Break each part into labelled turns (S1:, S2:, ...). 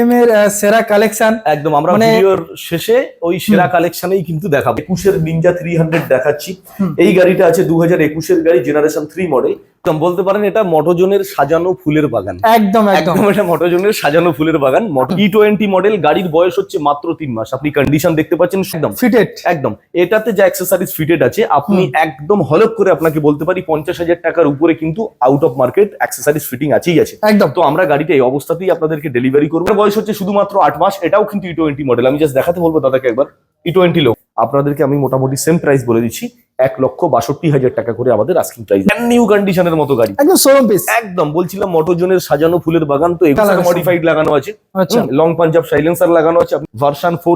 S1: এর সেরা কালেকশন
S2: একদম আমরা ভিডিওর শেষে ওই সেরা কালেকশনেই কিন্তু দেখাবো। 21 এর নিনজা 300 দেখাচ্ছি। এই গাড়িটা আছে 2021 এর গাড়ি, জেনারেশন 3 মডেল। বলতে পারেন এটা মোটোজোনের সাজানো ফুলের বাগান।
S1: একদম একদম
S2: এটা মোটোজোনের সাজানো ফুলের বাগান। E20 মডেল, গাড়ির বয়স হচ্ছে মাত্র 3 মাস। আপনি কন্ডিশন দেখতে পাচ্ছেন একদম
S1: ফিটেড।
S2: একদম এটাতে যা অ্যাকসেসরিজ ফিটেড আছে, আপনি একদম হলক করে আপনাকে বলতে পারি 50,000 টাকার উপরে কিন্তু out of market accessories fitting আছেই আছে।
S1: একদম।
S2: তো আমরা গাড়িটা এই অবস্থাতেই আপনাদেরকে ডেলিভারি করবো। বয়স হচ্ছে শুধুমাত্র 8 মাস। এটাও কিন্তু E20 মডেল। আমি জাস্ট দেখাতে বলবো দাদাকে একবার E20 লোক। আপনাদেরকে আমি মোটামুটি সেম প্রাইস বলে দিচ্ছি, 1,62,000 টাকা করে আমাদের আস্কিং প্রাইস। নিউ কন্ডিশনের মতো গাড়ি,
S1: একদম শোরুম পিস।
S2: একদম বলছিলাম মোটোজোনের সাজানো ফুলের বাগান। তো এগুলো মডিফাইড লাগানো আছে, লং পাঞ্জাব সাইলেন্সার লাগানো আছে। ভার্সন 4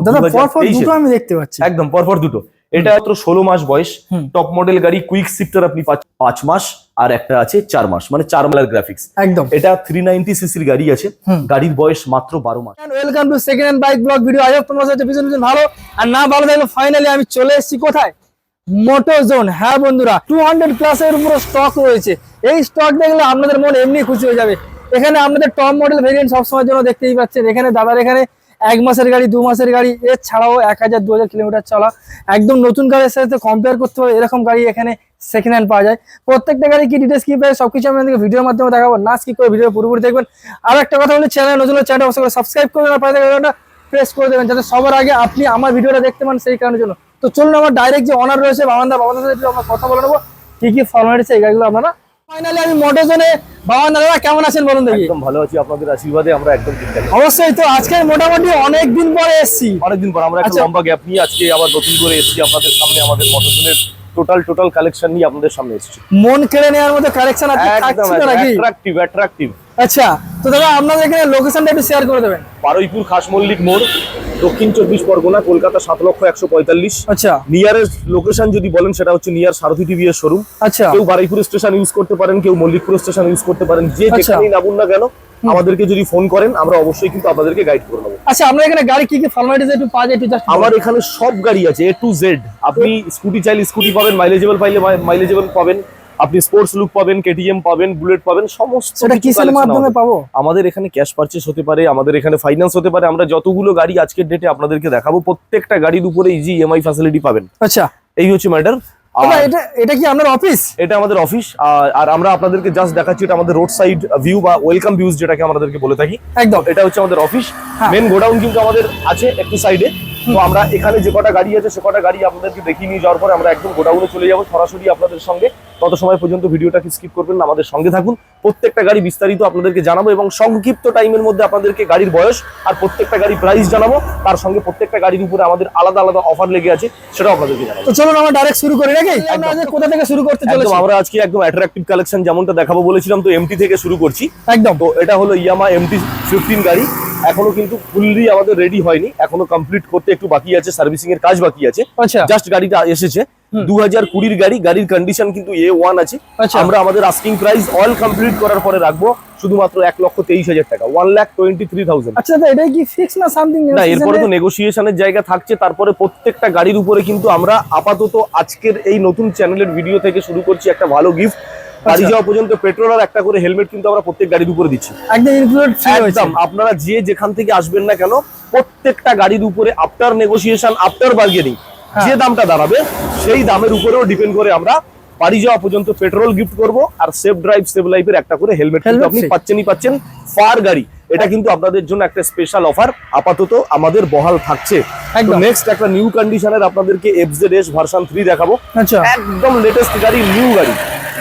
S1: দুটো আমি দেখতে পাচ্ছি,
S2: একদম পরপর দুটো। এটা মাত্র 16 মাস বয়স। টপ মডেল গাড়ি, কুইক শিফটার আপনি 5 মাস, আর একটা আছে 4 মাস, মানে 4 মাসের গ্রাফিক্স।
S1: একদম।
S2: এটা 390 সিসির গাড়ি আছে, গাড়ির বয়স মাত্র 12 মাস।
S1: Welcome to second hand bike blog video. I hope তোমরা সবাই ভীষণ ভালো, আর না ভালো থাকলে ফাইনালি আমি চলে এসেছি কোথায়, মোটোজোন। হ্যাঁ বন্ধুরা, 200 প্লাস এর উপরে স্টক রয়েছে। এই স্টক দেখলে আপনাদের মন এমনি খুশি হয়ে যাবে। এখানে আপনাদের টপ মডেল ভেরিয়েন্ট সবসময়ের জন্য দেখতেই পাচ্ছেন। এখানে দাদার এখানে 1 মাসের গাড়ি, 2 মাসের গাড়ি, এছাড়াও 1000-2000 কিলোমিটার চলা একদম নতুন গাড়ির সাথে কম্পেয়ার করতে হবে এরকম গাড়ি এখানে সেকেন্ড হ্যান্ড পাওয়া যায়। প্রত্যেকটা গাড়ি কি ডিটেলস কি পায় সবকিছু আমি আপনাদের ভিডিওর মাধ্যমে দেখাবো। না স্কিপ করে ভিডিও পুরোপুরি দেখবেন। আর একটা কথা বলি, চ্যানেল নতুন চ্যানেল অবশ্যই করে সাবস্ক্রাইব করবেন, আর পাশে ঘন্টা প্রেস করে দেবেন যাতে সবার আগে আপনি আমার ভিডিওটা দেখতে পান, সেই কারণের জন্য। তো চলুন, আমার ডাইরেক্ট যে অনার রয়েছে বাবানদার সাথে আমরা কথা বলে নেবো কি কি ফর্মালিটিস এই গাড়িগুলো আপনারা। ফাইনালি আমি মোটোজোনে। বাবানদা কেমন আছেন বলুন দেখি?
S2: একদম ভালো আছি, আপনাদের আশীর্বাদে আমরা একদম ঠিকঠাক।
S1: অবশ্যই। তো আজকে মোটামুটি অনেকদিন পরে এসেছি,
S2: অনেকদিন পর আমরা একটা লম্বা গ্যাপ নিয়ে আজকে আবার নতুন করে এসেছি আপনাদের সামনে। আমাদের মোটোজোনের টোটাল কালেকশন নিয়ে আপনাদের সামনে এসেছি।
S1: মন কেড়ে নেওয়ার মতো কালেকশন আছে
S2: একদম অ্যাট্রাকটিভ।
S1: আচ্ছা, তো দাদা আপনাদের এখানে লোকেশনটা একটু শেয়ার করে দেবেন।
S2: বারুইপুর খাস মল্লিক মোড়, দক্ষিণ 24 পরগনা, কলকাতা 7,145,000।
S1: আচ্ছা,
S2: নিয়ারেস্ট লোকেশন যদি বলেন সেটা হচ্ছে নিয়ার সারথি টিভি এর শোরুম।
S1: আচ্ছা,
S2: কেউ বারুইপুর স্টেশন ইউজ করতে পারেন, কেউ মল্লিকপুর স্টেশন ইউজ করতে পারেন। যে যেখানেই নামুন না কেন, আমাদেরকে যদি ফোন করেন আমরা অবশ্যই কিন্তু আপনাদেরকে গাইড করে নেবো।
S1: আচ্ছা, আমরা এখানে গাড়ি কি কি ফর্মালিটিস একটু পাওয়া যায় একটু জাস্ট।
S2: আমার এখানে সব গাড়ি আছে A to Z। আপনি স্কুটি চাইলে স্কুটি পাবেন, মাইলেজেবল পাইলে মাইলেজেবল পাবেন, আপনি স্পোর্টস লুক পাবেন, কেটিএম পাবেন, বুলেট পাবেন, সমস্ত।
S1: সেটা কিসের মাধ্যমে পাবো?
S2: আমাদের এখানে ক্যাশ পারচেস হতে পারে, আমাদের এখানে ফাইন্যান্স হতে পারে। আমরা যতগুলো গাড়ি আজকের ডেটে আপনাদেরকে দেখাবো, প্রত্যেকটা গাড়ির উপরে ইজি EMI ফ্যাসিলিটি পাবেন।
S1: আচ্ছা,
S2: এই হচ্ছে ম্যাটার।
S1: এটা কি আপনার অফিস?
S2: এটা আমাদের অফিস। আর আমরা আপনাদেরকে জাস্ট দেখাচ্ছি, এটা আমাদের রোড সাইড ভিউ বা ওয়েলকাম ভিউজ যেটাকে আমাদেরকে বলে থাকি।
S1: একদম,
S2: এটা হচ্ছে আমাদের অফিস। মেন গোডাউন কিন্তু আমাদের আছে একটু সাইডে। তো আমরা এখানে যে কটা গাড়ি আছে সে কটা গাড়ি আপনাদেরকে দেখিয়ে নিয়ে যাওয়ার পরে আমরা একদম গোডাউনে চলে যাবো সরাসরি আপনাদের সঙ্গে। তত সময় পর্যন্ত ভিডিওটাকে স্কিপ করবেন না, আমাদের সঙ্গে থাকুন। প্রত্যেকটা গাড়ি বিস্তারিত আপনাদেরকে জানাবো এবং সংক্ষিপ্ত টাইমের মধ্যে আপনাদেরকে গাড়ির বয়স আর প্রত্যেকটা গাড়ির প্রাইস জানাবো। তার সঙ্গে প্রত্যেকটা গাড়ির উপরে আমাদের আলাদা আলাদা অফার লেগে আছে, সেটাও আপনাদেরকে জানাবো।
S1: তো চলুন আমরা ডাইরেক্ট শুরু করি নাকি? কোথা থেকে শুরু করতে চলেছি?
S2: আমরা আজকে একদম অ্যাট্রাকটিভ কালেকশন যেমনটা দেখাবো বলেছিলাম, তো MT থেকে শুরু করছি।
S1: একদম।
S2: তো এটা হলো ইয়ামা MT-15 গাড়ি। এখনো কিন্তু ফুললি আমাদের রেডি হয়নি, এখনো কমপ্লিট করতে একটু বাকি আছে, সার্ভিসিং এর কাজ বাকি আছে। জাস্ট গাড়িটা এসেছে 2020 গাড়ি। গাড়ির কন্ডিশন কিন্তু A1 আছে। আমরা আমাদের আস্কিং প্রাইস অল কমপ্লিট করার পরে রাখবো শুধুমাত্র 1,23,000 টাকা, 1,23,000।
S1: আচ্ছা, এটা কি ফিক্স না সামথিং?
S2: না, এরপরে তো নেগোসিয়েশনের জায়গা থাকছে। তারপরে প্রত্যেকটা গাড়ির উপরে কিন্তু আমরা আপাতত আজকের এই নতুন চ্যানেলের ভিডিও থেকে শুরু করছি একটা ভালো গিফট। গাড়ি যাওয়া পর্যন্ত পেট্রোল আর একটা করে হেলমেট কিন্তু আমরা প্রত্যেক গাড়ির উপরে দিচ্ছি,
S1: একদম ইনক্লুড।
S2: একদম। আপনারা যে যেখান থেকে আসবেন না কেন, প্রত্যেকটা গাড়ির উপরে আফটার নেগোসিয়েশন, আফটার বার্গেনিং যে দামটা দাঁড়াবে সেই দামের উপরেও ডিপেন্ড করে আমরা বাড়ি যাওয়া পর্যন্ত পেট্রোল গিফট করব, আর সেফ ড্রাইভ সেভ লাইফের একটা করে হেলমেট আপনি পাচ্ছেন ফার গাড়ি। এটা কিন্তু আপনাদের জন্য একটা স্পেশাল অফার আপাতত আমাদের বহাল থাকছে। নেক্সট একটা নিউ কন্ডিশনের আপনাদেরকে FZS ভার্সন 3 দেখাবো। একদম লেটেস্ট গাড়ি, নিউ গাড়ি।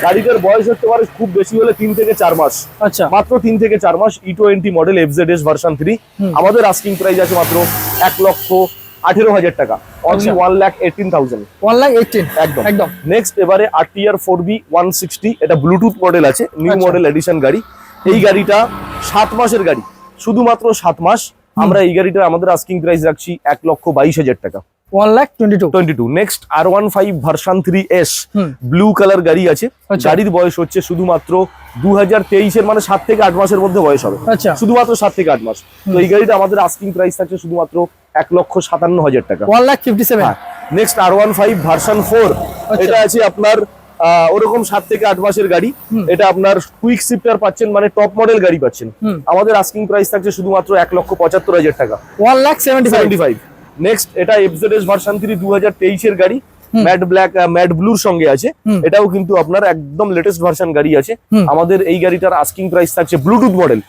S2: গাড়িটার বয়স হতে পারে খুব বেশি হলে 3 থেকে 4 মাস।
S1: আচ্ছা,
S2: মাত্র 3 থেকে 4 মাস। E20 model FZS version 3। আমাদের আস্কিং প্রাইস আছে মাত্র 1,18,000 টাকা, অনলি 1,18,000।
S1: 1,18,000
S2: একদম। নেক্সট এবারে RTR 4B 160। এটা ব্লুটুথ মডেল আছে, নিউ মডেল এডিশন গাড়ি। এই গাড়িটা 7 মাসের গাড়ি, শুধুমাত্র 7 মাস। আমরা এই গাড়িটা আমাদের আস্কিং প্রাইস রাখছি 1,22,000 টাকা,
S1: 1,22,000।
S2: Next R15 version 3S blue colour গাড়ি আছে। গাড়ির বয়স হচ্ছে শুধুমাত্র 2023 এর, মানে 7 থেকে 8 মাসের মধ্যে বয়স হবে, শুধুমাত্র 7 থেকে 8 মাস। তো এই গাড়িটা আমাদের আস্কিং প্রাইস থাকছে শুধুমাত্র 1,57,000 টাকা,
S1: 1,57,000।
S2: Next R15 version 4। এটা আছে আপনার ওরকম 7 থেকে 8 মাসের গাড়ি। এটা আপনার কুইক শিফটার পাচ্ছেন, মানে টপ মডেল গাড়ি পাচ্ছেন। আমাদের আস্কিং প্রাইস থাকছে শুধুমাত্র 1,75,000 টাকা,
S1: 1,75,000।
S2: নেক্সট এটা এফজেডএস ভার্সন 3 2023 এর গাড়ি, ম্যাট ব্ল্যাক ম্যাট ব্লুর সঙ্গে আছে। এটাও কিন্তু আপনার একদম লেটেস্ট ভার্সন গাড়ি আছে। আমাদের এই গাড়িটার আস্কিং প্রাইস থাকছে ব্লুটুথ মডেল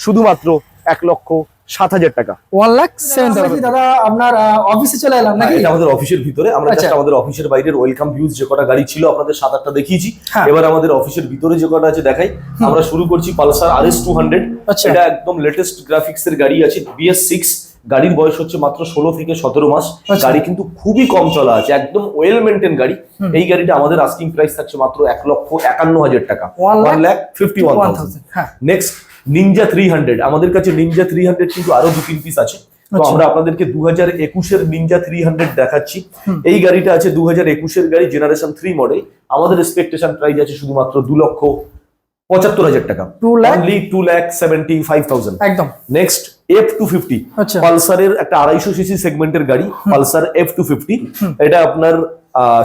S2: শুধুমাত্র 1,07,000 টাকা।
S1: 1,07,000। দাদা আপনার অফিসে চলে এলাম নাকি?
S2: এটা আমাদের অফিসের ভিতরে, আমরা জাস্ট আমাদের অফিসের বাইরের ওয়েলকাম ভিউজ যে কটা গাড়ি ছিল আপনাদের 7-8টা দেখিয়েছি। এবার আমাদের অফিসের ভিতরে যে কটা আছে দেখাই। আমরা শুরু করছি পালসার RS 200। এটা একদম লেটেস্ট গ্রাফিক্স এর গাড়ি আছে, BS6। গাড়ির বয়স হচ্ছে মাত্র 16 থেকে 17 মাস। গাড়ি কিন্তু খুবই কম চলা আছে, একদম ওয়েল মেইনটেইন গাড়ি। এই গাড়িটা আমাদের আস্কিং প্রাইস থাকছে মাত্র 1,51,000 টাকা, 1,51,000। Next Ninja 300। আমাদের কাছে নিনজা 300 কিন্তু আরো 2-3 পিস আছে। তো আমরা আপনাদেরকে 2021 এর নিনজা 300 দেখাচ্ছি। এই গাড়িটা আছে 2021 এর গাড়ি, জেনারেশন 3 মডেল। আমাদের এক্সপেকটেশন প্রাইস আছে শুধুমাত্র 2,75,000 টাকা, অনলি 2,75,000
S1: একদম।
S2: নেক্সট F250, পালসারের একটা 250 সিসি সেগমেন্টের গাড়ি, পালসার F250। এটা আপনার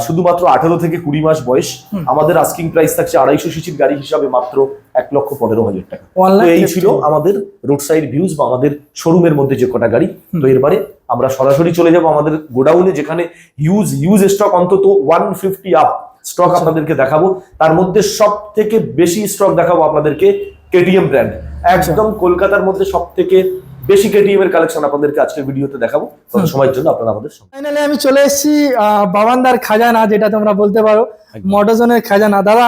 S2: শুধুমাত্র 18 থেকে 20 মাস বয়স। আমাদের আস্কিং প্রাইস থাকছে 250 সিসির গাড়ি হিসাবে মাত্র 1,15,000 টাকা। তো এই ছিল আমাদের রোড সাইড ভিউজ বা আমাদের শোরুমের মধ্যে যে কটা গাড়ি। তো এরপরে আমরা সরাসরি চলে যাব আমাদের গোডাউনে, যেখানে হিউজ স্টক অন্তত 150 আপ স্টক আপনাদেরকে দেখাবো। তার মধ্যে সব থেকে বেশি স্টক দেখাবো আপনাদেরকে KTM ব্র্যান্ড। একদম কলকাতার মধ্যে সব থেকে বেশি KTM এর কালেকশন আপনাদেরকে আজকের ভিডিওতে দেখাবো। তত সময়ের জন্য আপনারা আমাদের সঙ্গে।
S1: ফাইনালি আমি চলে এসেছি বাবানদার খাজানা, যেটা তোমরা বলতে পারো মোটরজনের খাজানা। দাদা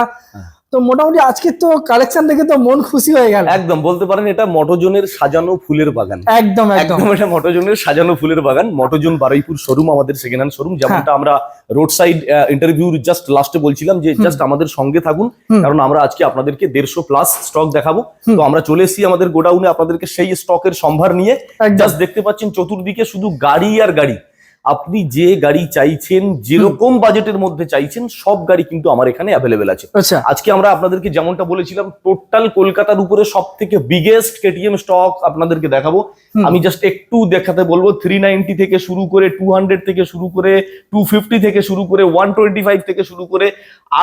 S1: তো মোটামুটি আজকে তো কালেকশন দেখে তো মন খুশি হয়ে গেল।
S2: একদম বলতে পারেন এটা মোটরজনের সাজানো ফুলের বাগান।
S1: একদম একদম
S2: এটা মোটরজনের সাজানো ফুলের বাগান। মোটরজন বারুইপুর শোরুম আমাদের সেকেন্ড হ্যান্ড শোরুম। যেমনটা আমরা রোড সাইড ইন্টারভিউর জাস্ট লাস্টে বলছিলাম যে জাস্ট আমাদের সঙ্গে থাকুন, কারণ আমরা আজকে আপনাদেরকে 150 প্লাস স্টক দেখাবো। তো আমরা চলে এসেছি আমাদের গোডাউনে আপনাদেরকে সেই স্টকের সম্ভার নিয়ে। জাস্ট দেখতে পাচ্ছেন চতুর্দিকে শুধু গাড়ি আর গাড়ি। আপনি যে গাড়ি চাইছেন, যেরকম বাজেটের মধ্যে চাইছেন, সব গাড়ি কিন্তু আমার এখানে অ্যাভেলেবেল আছে। আজকে আমরা আপনাদেরকে যেমনটা বলেছিলাম টোটাল কলকাতার উপরে সব থেকে বিগেস্ট KTM স্টক আপনাদেরকে দেখাবো। আমি জাস্ট একটু দেখাতে বলবো 390 থেকে শুরু করে 200 থেকে শুরু করে 250 থেকে শুরু করে 125 থেকে শুরু করে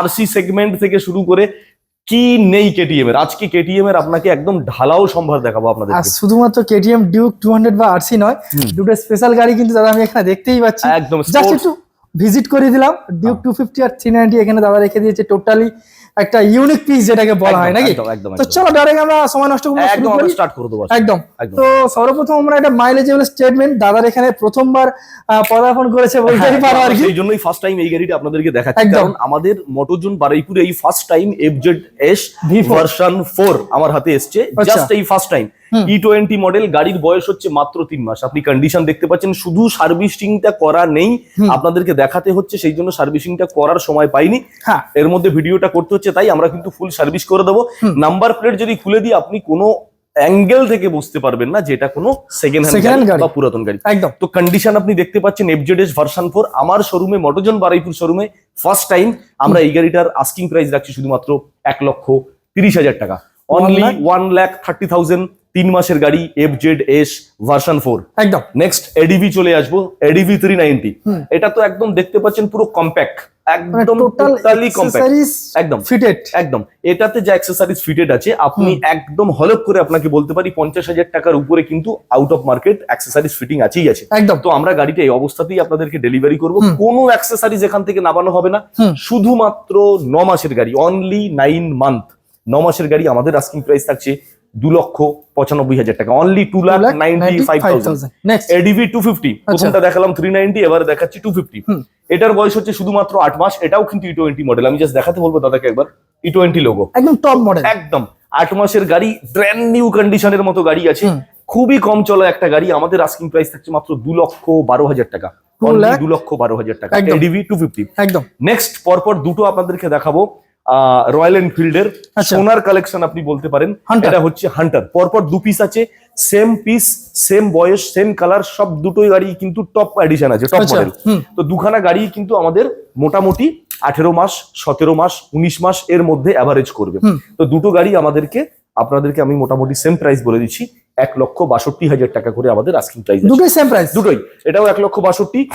S2: RC সেগমেন্ট থেকে শুরু করে কি নেই KTM এর। আজকে KTM এর আপনাকে একদম ঢালাও সম্ভার দেখাবো আপনাদের।
S1: আর শুধুমাত্র KTM ডিউক 200 বা RC নয়, দুটো স্পেশাল গাড়ি কিন্তু দাদা আমি এখানে দেখতেই পাচ্ছি।
S2: একদম
S1: জাস্ট একটু ভিজিট করে দিলাম। ডিউক 250 আর 390 এখানে দাদা রেখে দিয়েছে, টোটালি একটা ইউনিক পিস যেটাকে বলা হয় নাকি। তো চলো ডাইরেক্ট আমরা সময় নষ্ট করব,
S2: স্টার্ট করে দেবো
S1: একদম। তো সর্বপ্রথম আমরা একটা মাইলেজেবল স্টেটমেন্ট, দাদার এখানে প্রথমবার পদার্পণ করেছে বলতেই পারো আর কি।
S2: সেই জন্যই ফার্স্ট টাইম এই গাড়িটা আপনাদেরকে দেখাচ্ছি, কারণ আমাদের মোটরজন বারুইপুরে এই ফার্স্ট টাইম FZS ভার্সন 4 আমার হাতে এসছে। জাস্ট এই ফার্স্ট টাইম E20 মডেল, গাড়ির বয়স হচ্ছে মাত্র 3 মাস। আপনি কন্ডিশন দেখতে পাচ্ছেন, শুধু সার্ভিসিংটা করা নেই, আপনাদেরকে দেখাতে হচ্ছে, সেই জন্য সার্ভিসিংটা করার সময় পাইনি। এর মধ্যে ভিডিওটা করতে হচ্ছে, তাই আমরা কিন্তু ফুল সার্ভিস করে দেবো। নাম্বার প্লেট যদি খুলে দিই আপনি কোনো অ্যাঙ্গেল থেকে বুঝতে পারবেন না যেটা কোনো সেকেন্ড হ্যান্ড গাড়ি বা পুরাতন গাড়ি। একদম। তো কন্ডিশন আপনি দেখতে পাচ্ছেন FZS ভার্সন 4 আমার শোরুমে, মোটরজন বারুইপুর শোরুমে ফার্স্ট টাইম আমরা এই গাড়িটার আস্কিং প্রাইস রাখছি শুধুমাত্র 1,30,000 টাকা, অনলি 1,30,000। 3 মাসের গাড়ি, FZS ভার্সন 4। একদম। নেক্সট ADV চলে আসবো, ADV 390। এটা তো একদম দেখতে পাচ্ছেন পুরো কম্প্যাক্ট, একদম টোটালি কম্প্যাক্ট, একদম ফিটেড। একদম এটাতে যে অ্যাকসেসরিজ ফিটেড আছে, আপনি একদম হলপ করে আপনাকে বলতে পারি 50,000 টাকার উপরে কিন্তু out of market accessories fitting আছেই আছে। একদম। তো আমরা গাড়িটা এই অবস্থাতেই আপনাদেরকে ডেলিভারি করব, কোনো অ্যাকসেসরিজ এখান থেকে নামানো হবে না। শুধুমাত্র 9 মাসের গাড়ি, অনলি 9 মান্থ। 9 মাসের গাড়ি আমাদের আস্কিং প্রাইস থাকছে 2,95,000 টাকা, অনলি 2,95,000। ADV 250, প্রথমটা দেখালাম 390, এবার দেখাচ্ছি 250। এটার বয়স হচ্ছে শুধুমাত্র 8 মাস। এটাও কিন্তু E20 মডেল। আমি জাস্ট দেখাতে বলবো দাদাকে একবার, E20 লোগো, একদম টপ মডেল, একদম 8 মাসের গাড়ি, ব্র্যান্ড নিউ কন্ডিশনের মতো গাড়ি আছে, খুবই কম চলা একটা গাড়ি। আমাদের আস্কিং প্রাইস থাকছে মাত্র 2,12,000 টাকা, 2,12,000 টাকা, ADV 250। একদম। নেক্সট পরপর দুটো আপনাদেরকে দেখাবো রয়্যাল এনফিল্ডের সোনার কালেকশন আপনি বলতে পারেন। এটা হচ্ছে হান্টার, পরপর 2 পিস আছে, সেম পিস, সেম বয়স, সেম কালার, সব দুটোই গাড়ি কিন্তু টপ এডিশন আছে, টপ মডেল। তো দুখানা গাড়ি কিন্তু আমাদের মোটামুটি 18 মাস, 17 মাস, 19 মাস এর মধ্যে অ্যাভারেজ করবে। তো দুটো গাড়ি আপনাদেরকে আমি মোটামুটি সেম প্রাইস বলে দিচ্ছি, 1,62,000 টাকা করে আমাদের আস্কিং প্রাইস। দুটোই সেম প্রাইস, দুটোই। এটাও 1,62,000।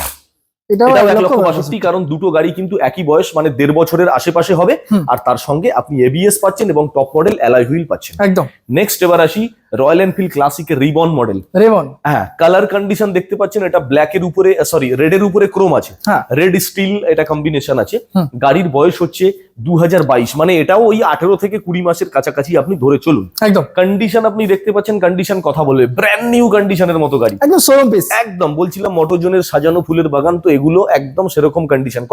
S1: এটাও
S2: এটাও
S1: 1
S2: 1
S1: লক্ষ
S2: লক্ষ 62, কারণ দুটো গাড়ি কিন্তু একই বয়স, মানে 1.5 বছরের আশেপাশে হবে। আর তার সঙ্গে আপনি এবিএস পাচ্ছেন এবং টপ মডেল অ্যালয় হুইল পাচ্ছেন।
S1: একদম।
S2: নেক্সট এবার আসি রয়্যাল এনফিল্ড ক্লাসিকের রিবন মডেল।
S1: রেবন,
S2: হ্যাঁ, কালার কন্ডিশন দেখতে পাচ্ছেন, এটা ব্ল্যাক এর উপরে সরি রেড এর উপরে ক্রোম আছে,
S1: হ্যাঁ।
S2: রেড স্টিল এটা কম্বিনেশন আছে। গাড়ির বয়স হচ্ছে 2022, মানে এটাও ওই 18 থেকে 20 মাসের কাছাকাছি আপনি ধরে চলুন।
S1: একদম
S2: কন্ডিশন আপনি দেখতে পাচ্ছেন, কন্ডিশন কথা বলবে ব্র্যান্ড নিউ কন্ডিশনের মতো গাড়ি,
S1: একদম শোরুম পিস।
S2: একদম বলছিলাম মোটোজনের সাজানো ফুলের বাগান, তো এগুলো একদম সেরকম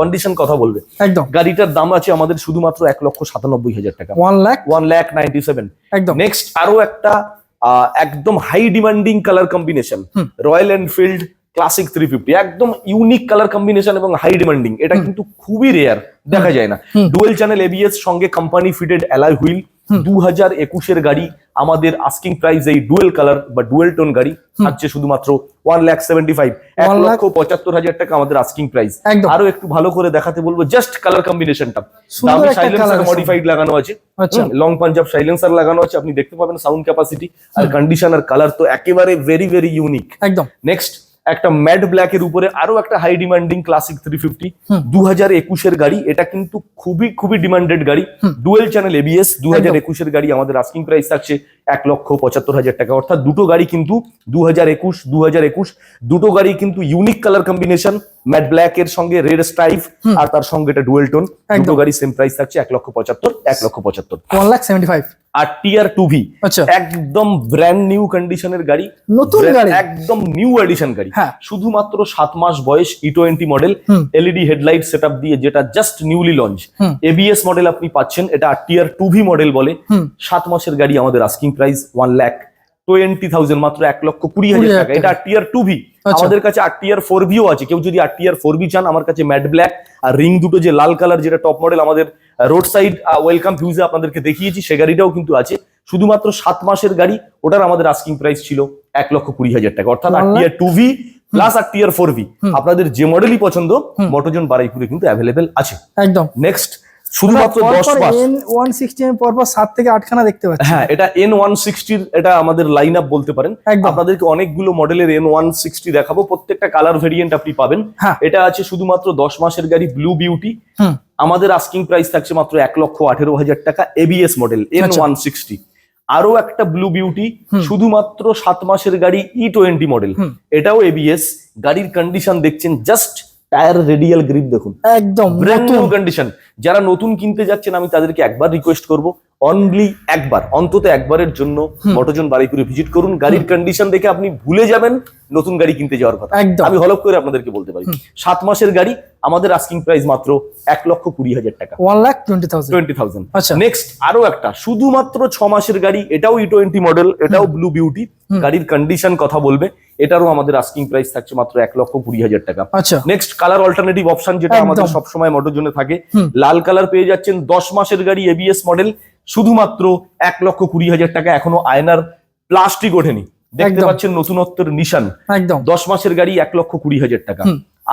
S2: কন্ডিশন কথা বলবে।
S1: একদম
S2: গাড়িটার দাম আছে আমাদের শুধুমাত্র 1,97,000 টাকা,
S1: 1,97,000 একদম।
S2: নেক্সট আরো একটা একদম high demanding colour combination, Royal Enfield Classic 350, একদম ইউনিক কালার কম্বিনেশন এবং হাই ডিমান্ডিং। এটা কিন্তু খুবই রেয়ার, দেখা যায় না। ডুয়েল চ্যানেল এবিএস সঙ্গে কোম্পানি ফিটেড অ্যালয় হুইল, 2021-এর গাড়ি। আমাদের আস্কিং প্রাইস এই ডুয়েল কালার বা ডুয়েল টোন গাড়ি থাকছে শুধুমাত্র 1,75,000, 1,75,000 টাকা আমাদের আস্কিং প্রাইস।
S1: একদম।
S2: আরো একটু ভালো করে দেখাতে বলবো জাস্ট কালার কম্বিনেশনটা।
S1: সুন্দর
S2: দামি
S1: একটা
S2: সাইলেন্সার
S1: colour
S2: মডিফাইড লাগানো আছে,
S1: আচ্ছা।
S2: লং পাঞ্জাব সাইলেন্সার লাগানো আছে, আপনি দেখতে পাবেন সাউন্ড ক্যাপাসিটি আর কন্ডিশন আর কালার তো একেবারে ভেরি ভেরি ইউনিক।
S1: একদম।
S2: নেক্সট একটা ম্যাট ব্ল্যাক এর উপরে আরো একটা হাই ডিমান্ডিং ক্লাসিক 350, 2021-এর গাড়ি। এটা কিন্তু খুবই খুবই ডিমান্ডেড গাড়ি, ডুয়েল চ্যানেল এবিএস, 2021-এর গাড়ি। আমাদের আস্কিং প্রাইস থাকছে 1,75,000 টাকা। অর্থাৎ দুটো গাড়ি কিন্তু 2021 দুটো গাড়ি কিন্তু unique colour combination, matte black এর সঙ্গে রেড স্ট্রাইপ আর তার সঙ্গে এটা ডুয়েল টোন। দুটো গাড়ি সেম প্রাইস থাকছে 1,75,000
S1: 1,75,000
S2: আর টিআর 2V
S1: আচ্ছা।
S2: একদম ব্র্যান্ড নিউ কন্ডিশনের গাড়ি,
S1: নতুন গাড়ি,
S2: একদম নিউ এডিশন গাড়ি।
S1: হ্যাঁ।
S2: শুধুমাত্র 7 মাস বয়স, E20 model, LED headlight setup দিয়ে, যেটা just newly launch. ABS model আপনি পাচ্ছেন, এটা টিআর 2V মডেল বলে। 7 মাসের গাড়ি, আমাদের আস্কিং প্রাইস 1,20,000, মাত্র 1,20,000 টাকা। এটা টিআর 2V। আমাদের কাছে টিআর 4Vও আছে, কেউ যদি টিআর 4V চান, আমার কাছে ম্যাট ব্ল্যাক আর রিং দুটো যে লাল কালার, যেটা টপ মডেল আমাদের রোড সাইড ওয়েলকাম ফিউজে আপনাদেরকে দেখিয়েছি, সে গাড়িটাও কিন্তু আছে। শুধুমাত্র 7 মাসের গাড়ি, ওটার আমাদের আস্কিং প্রাইস ছিল 1,20,000 টাকা। অর্থাৎ TR 2V plus TR 4V আপনাদের যে মডেলই পছন্দ, মোটোজন বারুইপুরে কিন্তু অ্যাভেলেবেল আছে।
S1: একদম।
S2: নেক্সট শুধুমাত্র 10 মাস,
S1: N160 পর 7 থেকে 8 খানা দেখতে পাচ্ছি।
S2: হ্যাঁ, এটা N160 এটা আমাদের লাইন আপ বলতে পারেন।
S1: একদম।
S2: আপনাদেরকে অনেকগুলো মডেলের N160 দেখাবো, প্রত্যেকটা কালার ভেরিয়েন্ট আপনি পাবেন।
S1: হ্যাঁ।
S2: এটা আছে শুধুমাত্র 10 মাসের গাড়ি, ব্লু বিউটি। আমাদের আস্কিং প্রাইস থাকছে মাত্র 1,18,000 টাকা, এবিএস মডেল N160। আরো একটা ব্লু বিউটি, শুধুমাত্র 7 মাসের গাড়ি, E20 মডেল, এটাও এবিএস। গাড়ির কন্ডিশন দেখছেন, জাস্ট টায়ার রেডিয়াল গ্রিপ দেখুন,
S1: একদম
S2: ব্র্যান্ড নিউ কন্ডিশন। যারা নতুন কিনতে যাচ্ছেন, আমি তাদেরকে একবার রিকোয়েস্ট করব, অনলি একবার, অন্তত একবারের জন্য মোটোজন বারুইপুরে ভিজিট করুন। গাড়ির কন্ডিশন দেখে আপনি ভুলে যাবেন নতুন গাড়ি কিনতে যাওয়ার কথা।
S1: একদম।
S2: আমি হলফ করে আপনাদেরকে বলতে পারি, 7 মাসের গাড়ি, আমাদের আস্কিং প্রাইস মাত্র 1,20,000 টাকা,
S1: 1,20,000 আচ্ছা।
S2: নেক্সট আরো একটা শুধুমাত্র 6 মাসের গাড়ি, এটাও E20 মডেল, এটাও ব্লু বিউটি। গাড়ির কন্ডিশন কথা বলবে, এটারও আমাদের আস্কিং প্রাইস থাকছে মাত্র 1,20,000 টাকা।
S1: আচ্ছা।
S2: নেক্সট কালার অল্টারনেটিভ অপশন, যেটা আমাদের সবসময় মোটোজনে থাকে, লাল কালার পেয়ে যাচ্ছেন। 10 মাসের গাড়ি, এবিএস মডেল, শুধুমাত্র 1,20,000 টাকা। এখনো আয়নার প্লাস্টিক ওঠেনি, দেখতে পাচ্ছেন নতুনত্বের নিশান।
S1: একদম।
S2: 10 মাসের গাড়ি 1,20,000 টাকা।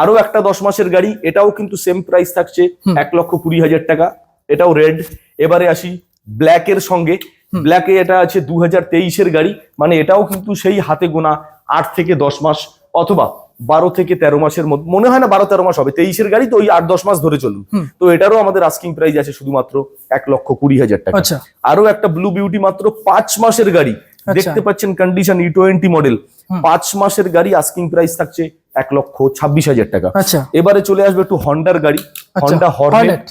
S2: আরো একটা 10 মাসের গাড়ি, এটাও কিন্তু সেম প্রাইস থাকছে 1,20,000 টাকা, এটাও রেড। এবারে আসি ব্ল্যাক এর সঙ্গে, ব্ল্যাকে এটা আছে 2023-এর গাড়ি, মানে এটাও কিন্তু সেই হাতে গোনা 8 থেকে 10 মাস অথবা 12 থেকে 13 মাসের মধ্যে, মনে হয় না 12-13 মাস হবে, 23-এর গাড়ি তো ওই 8-10 মাস ধরে চলুন। তো এটারও আমাদের আস্কিং প্রাইস আছে শুধুমাত্র 1,20,000 টাকা।
S1: আচ্ছা।
S2: আরো একটা ব্লু বিউটি, মাত্র 5 মাসের গাড়ি, দেখতে পাচ্ছেন কন্ডিশন, E20 মডেল, 5 মাসের গাড়ি, আস্কিং প্রাইস থাকছে 1,26,000 টাকা।
S1: আচ্ছা।
S2: এবারে চলে আসবে একটু হন্ডার গাড়ি, হন্ডা হর্নেট।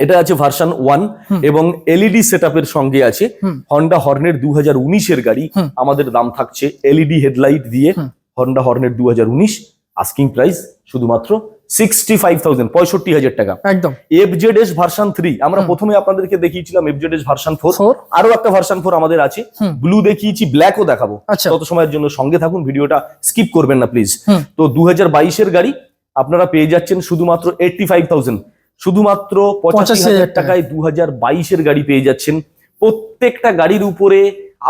S2: এটা আছে ভার্সন 1 এবং এলইডি সেটআপের সঙ্গে আছে। হন্ডা হর্নেট 2019-এর গাড়ি, আমাদের দাম থাকছে এলইডি হেডলাইট দিয়ে, হন্ডা হর্নেট 2019, আস্কিং প্রাইস শুধুমাত্র 65,000 টাকা।
S1: একদম।
S2: FZS ভার্সন 3 আমরা প্রথমে আপনাদেরকে দেখিয়েছিলাম, FZS ভার্সন 4, আরো একটা ভার্সন 4 আমাদের আছে, ব্লু দেখিয়েছি, ব্ল্যাকও দেখাবো। তত সময়ের জন্য সঙ্গে থাকুন, ভিডিওটা স্কিপ করবেন না প্লিজ। তো 2022-এর গাড়ি আপনারা পেয়ে যাচ্ছেন শুধুমাত্র 85,000, শুধুমাত্র 85,000 টাকায় 2022-এর গাড়ি পেয়ে যাচ্ছেন। প্রত্যেকটা গাড়ির উপরে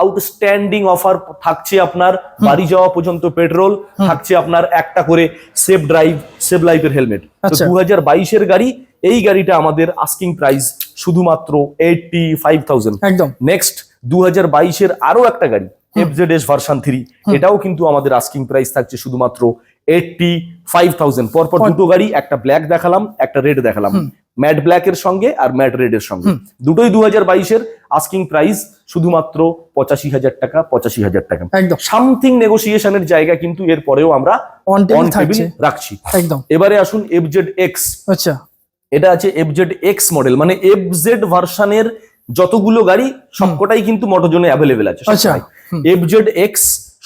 S2: আউটস্ট্যান্ডিং অফার থাকছে, আপনার বাড়ি যাওয়া পর্যন্ত পেট্রোল থাকছে, আপনার একটা করে সেফ ড্রাইভ, সেভ লাইফের হেলমেট। 2022-এর গাড়ি, এই গাড়িটা আমাদের আস্কিং প্রাইস শুধুমাত্র 85,000।
S1: একদম।
S2: নেক্সট 2022-এর আরো একটা গাড়ি FZS ভার্সন 3, এটাও কিন্তু আমাদের আস্কিং প্রাইস থাকছে শুধুমাত্র 85,000। পরপর দুটো গাড়ি, একটা ব্ল্যাক দেখালাম, একটা রেড দেখালাম, ম্যাট ব্ল্যাক এর সঙ্গে আর ম্যাট রেড এর সঙ্গে, দুটোই 2022-এর আস্কিং প্রাইস শুধুমাত্র 85,000 টাকা, 85,000 টাকা।
S1: একদম
S2: সামথিং নেগোসিয়েশনের জায়গা কিন্তু এর পরেও আমরা
S1: অন
S2: অন
S1: টেবিল
S2: টেবিল
S1: থাকছে
S2: রাখছি।
S1: একদম।
S2: এবারে আসুন FZX।
S1: আচ্ছা
S2: এটা আছে FZX মডেল, মানে FZ ভার্সনের যতগুলো গাড়ি সবকটাই কিন্তু মোটরজোনে অ্যাভেলেবেল আছে।
S1: আচ্ছা।
S2: FZX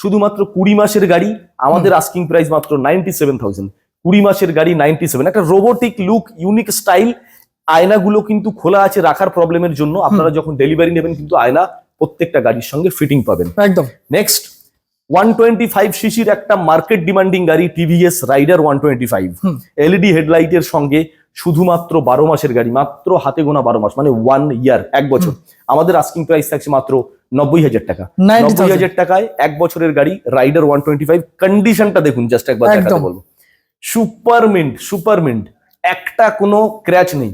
S2: শুধুমাত্র 20 মাসের গাড়ি, আমাদের আস্কিং প্রাইস মাত্র 97,000। 20 মাসের গাড়ি 97, একটা রোবোটিক লুক, ইউনিক স্টাইল। আয়নাগুলো কিন্তু খোলা আছে রাখার প্রবলেমের জন্য, আপনারা যখন ডেলিভারি নেবেন কিন্তু আয়না প্রত্যেকটা গাড়ির সঙ্গে ফিটিং পাবেন।
S1: একদম।
S2: নেক্সট 125 সিসির একটা মার্কেট ডিমান্ডিং গাড়ি TVS রাইডার 125, LED হেডলাইটের সঙ্গে, শুধুমাত্র 12 মাসের গাড়ি, মাত্র হাতে গোনা 12 মাস, মানে 1 ইয়ার, 1 বছর। আমাদের আস্কিং প্রাইস থাকছে মাত্র 90,000 টাকা। 90,000 টাকায় 1 বছরের গাড়ি রাইডার 125। কন্ডিশনটা দেখুন, জাস্ট একবার দেখাতে বলবো। সুপার মিন্ট, একটা কোনো ক্র্যাচ নেই,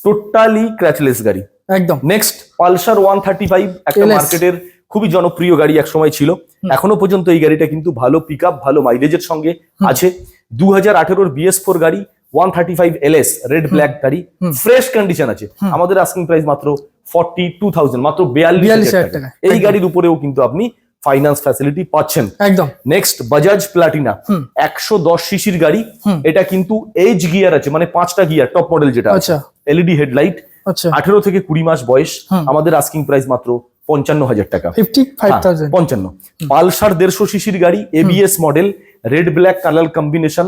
S2: টোটালি ক্র্যাচলেস গাড়ি
S1: একদম।
S2: নেক্সট পালসার 135, একটা মার্কেটের খুবই জনপ্রিয় গাড়ি এক সময় ছিল, এখনো পর্যন্ত এই গাড়িটা কিন্তু ভালো পিকআপ, ভালো মাইলেজের সঙ্গে আছে। 2018-এর BS4 গাড়ি 135 LS রেড ব্ল্যাক গাড়ি, ফ্রেশ কন্ডিশন আছে। আমাদের আস্কিং প্রাইস মাত্র 42,000, মাত্র 42,000 টাকা। এই গাড়ির উপরেও কিন্তু আপনি ফাইন্যান্স ফ্যাসিলিটি পাচ্ছেন।
S1: একদম।
S2: নেক্সট বাজাজ প্লাটিনা 110 সিসির গাড়ি, এটা কিন্তু এইচ গিয়ার আছে, মানে 5টা গিয়ার, টপ মডেল যেটা।
S1: আচ্ছা।
S2: LED হেডলাইট, 18 থেকে 20 মাস বয়স, আমাদের আস্কিং প্রাইস মাত্র 55,000 টাকা।
S1: 55,000।
S2: 55। পালসার 150 সিসির গাড়ি, ABS model, red black colour combination,